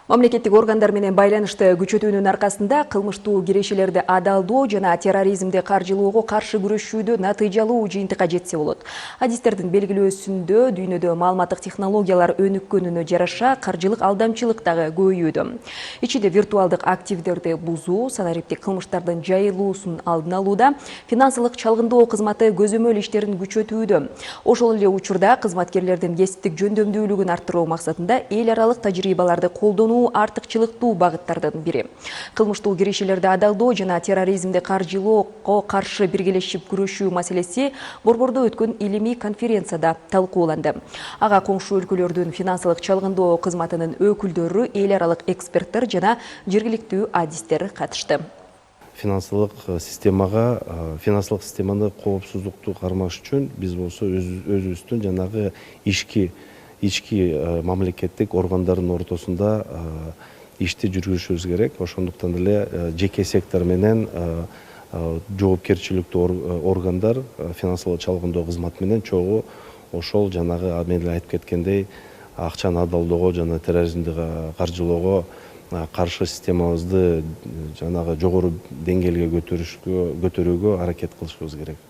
Мамлекеттик органдар менен байланышты күчөтүүнүн аркасында кылмыштуу кирешелерди адалдоо жана терроризмди каржылоого каршы күрөшүүдө натыйжалуу жыйынтыкка жетсе болот. Адистердин белгилөөсүндө дүйнөдө маалыматтык технологиялар өнүккөнүнө жараша каржылык алдамчылык дагы көбөйүүдө. Ичинде виртуалдык активдерди бузуу, санариптик кылмыштардын жайылуусун алдын алууда, финансылык чалгындоо кызматы көзөмөл иштерин күчөтүүдө. Ошол эле учурда кызматкерлердин кесиптик жөндөмдүүлүгүн арттыруу максатында эл аралык тажрыйбаларды колдонуу артыкчылыктуу багыттардын бири. Кылмыштуу кирешелерди адалдоо жана терроризмди каржылоого каршы биргелешип күрөшүү маселеси Борбордо өткөн илимий конференцияда талкууланды. Ага коңшу өлкөлөрдүн финансылык чалгындоо кызматынын өкүлдөрү, эл аралык эксперттер жана жергиликтүү адистер катышты. Финансылык системаны коопсуздукту кармаш үчүн биз болсо өзүбүздүн жанагы ички мамлекеттик органдардын ортосунда ишти жүргүзүшүбүз керек. Ошондуктан эле жеке сектор менен жоопкерчиликтүү органдар финансылык чалгындоо кызматы менен чогуу ошол жанагы мен эле айтып кеткендей акчаны адалдоого жана терроризмди каржылоого каршы системабызды жанагы жогору деңгээлге көтөрүүгө аракет кылышыбыз керек.